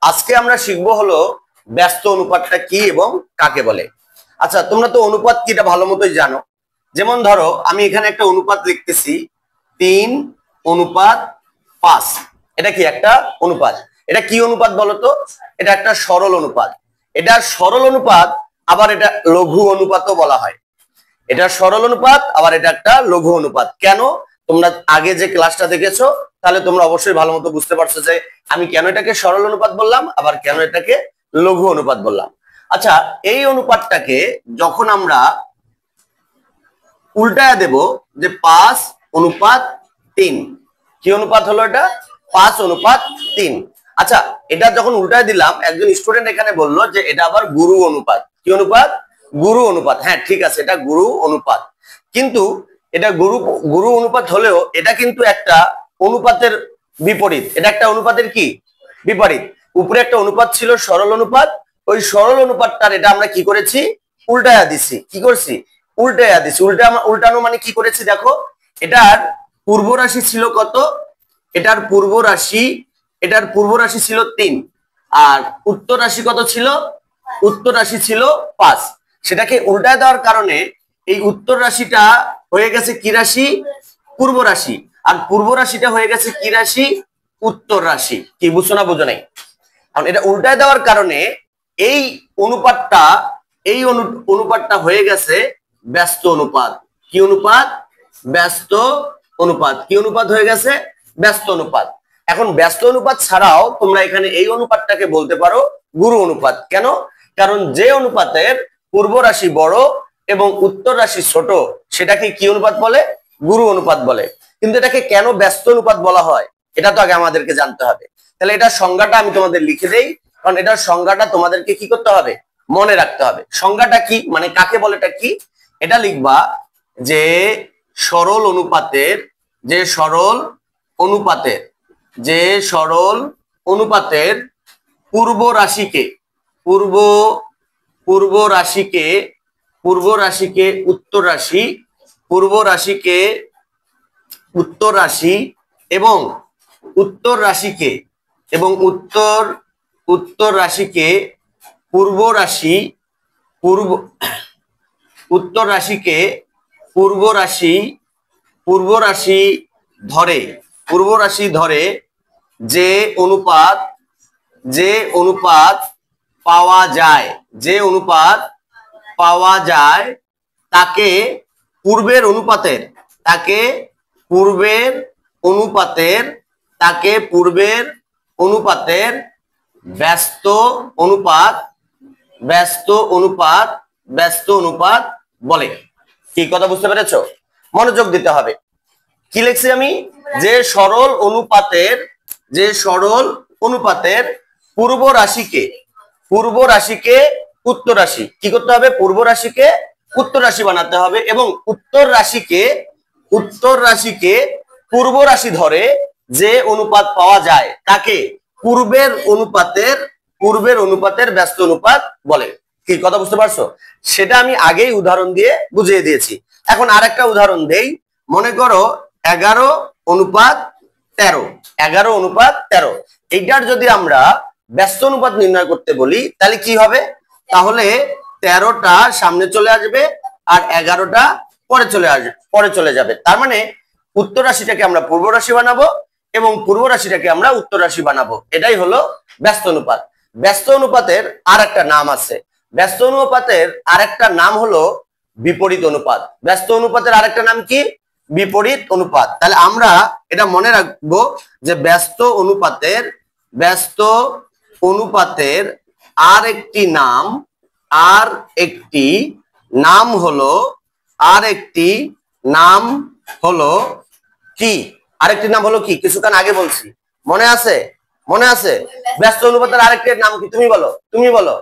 আজকে আমরা শিখবো হলো ব্যস্ত অনুপাতটা কি এবং কাকে বলে। আচ্ছা, তোমরা তো অনুপাত কি এটা ভালো মতোই জানো। যেমন ধরো আমি এখানে একটা অনুপাত লিখতেছি 3:5। এটা কি একটা অনুপাত? এটা কি অনুপাত বলতো? এটা একটা সরল অনুপাত। এটা সরল অনুপাত, আবার এটা লঘু অনুপাতও বলা হয়। এটা সরল অনুপাত, আবার এটা একটা লঘু অনুপাত। কেন? তোমরা আগে যে ক্লাসটা দেখেছো, তাহলে তোমরা অবশ্যই ভালো মতো বুঝতে পারছো যে আমি কেন এটাকে সরল অনুপাত বললাম, আবার কেন এটাকে লঘু অনুপাত বললাম। আচ্ছা, এই অনুপাতটাকে যখন আমরা উল্টায় দেব যে 5:3, কি অনুপাত হলো এটা? 5:3। আচ্ছা, এটা যখন উল্টায় দিলাম, একজন স্টুডেন্ট এখানে বললো যে এটা আবার গুরু অনুপাত। কি অনুপাত? গুরু অনুপাত। হ্যাঁ, ঠিক আছে, এটা গুরু অনুপাত। কিন্তু এটা গুরু অনুপাত হলেও এটা কিন্তু একটা অনুপাতের বিপরীত। এটা একটা অনুপাতের কি বিপরীত? উপরে একটা অনুপাত ছিল সরল অনুপাত, ওই সরল অনুপাতটার এটা আমরা কি করেছি? উল্টায়া দিছি। কি করছি? উল্টায়া দিছি। উল্টানো মানে কি করেছি দেখো, এটার পূর্ব রাশি ছিল কত? এটার পূর্ব রাশি ছিল 3, আর উত্তর রাশি কত ছিল? উত্তর রাশি ছিল 5। সেটাকে উল্টায় দেওয়ার কারণে এই উত্তর রাশিটা হয়ে গেছে কি রাশি? পূর্ব রাশি। আর পূর্ব রাশিটা হয়ে গেছে কি রাশি? উত্তর রাশি। কি বুঝছো না বুঝো নাই? কারণ এটা উল্টায় দেওয়ার কারণে এই অনুপাতটা হয়ে গেছে ব্যস্ত অনুপাত। কি অনুপাত? ব্যস্ত অনুপাত। কি অনুপাত হয়ে গেছে? ব্যস্ত অনুপাত। এখন ব্যস্ত অনুপাত ছাড়াও তোমরা এখানে এই অনুপাতটাকে বলতে পারো গুরু অনুপাত। কেন? কারণ যে অনুপাতের পূর্ব রাশি বড় এবং উত্তর রাশি ছোট, সেটাকে কি অনুপাত বলে? গুরু অনুপাত বলে। কিন্তু এটাকে কেন ব্যস্ত অনুপাত বলা হয়, এটা তো আগে আমাদেরকে জানতে হবে। তাহলে এটার সংজ্ঞাটা আমি তোমাদের লিখে দেই, কারণ এটার সংজ্ঞাটা তোমাদেরকে কি করতে হবে? মনে রাখতে হবে। সংজ্ঞাটা কি, মানে কাকে বলে, এটা কি? এটা লিখবা যে সরল অনুপাতের পূর্ব রাশিকে উত্তর রাশি এবং উত্তর রাশিকে পূর্ব রাশি ধরে যে অনুপাত পাওয়া যায় তাকে পূর্বের অনুপাতের ব্যস্ত অনুপাত বলে। কি কথা বুঝতে পেরেছো? মনোযোগ দিতে হবে। কি লিখছি আমি? যে সরল অনুপাতের পূর্ব রাশিকে উত্তর রাশি, কি করতে হবে? পূর্ব রাশিকে উত্তর রাশি বানাতে হবে, এবং উত্তর রাশিকে পূর্ব রাশি ধরে যে অনুপাত পাওয়া যায় তাকে পূর্বের অনুপাতের ব্যস্ত অনুপাত বলে। কি কথা বুঝতে পারছো? সেটা আমি আগেই উদাহরণ দিয়ে বুঝিয়ে দিয়েছি। এখন আরেকটা উদাহরণ দেই। মনে করো 11:13। এইটার যদি আমরা ব্যস্ত অনুপাত নির্ণয় করতে বলি, তাহলে কি হবে? তাহলে 13টা সামনে চলে আসবে আর 11টা পরে চলে যাবে। তার মানে উত্তর রাশিটাকে আমরা পূর্ব রাশি বানাবো এবং পূর্ব রাশিটাকে আমরা উত্তর রাশি বানাবো। এটাই হলো ব্যস্ত অনুপাত। ব্যস্ত অনুপাতের আরেকটা নাম আছে। ব্যস্ত অনুপাতের আরেকটা নাম হলো বিপরীত অনুপাত। ব্যস্ত অনুপাতের আরেকটা নাম কি? বিপরীত অনুপাত। তাহলে আমরা এটা মনে রাখবো যে ব্যস্ত অনুপাতের আরেকটি নাম হলো কি? আরেকটি নাম হলো কি? কিছুক্ষণ আগে বলছি, মনে আছে? ব্যস্ত অনুপাতের আরেকটি নাম কি? তুমি বলো।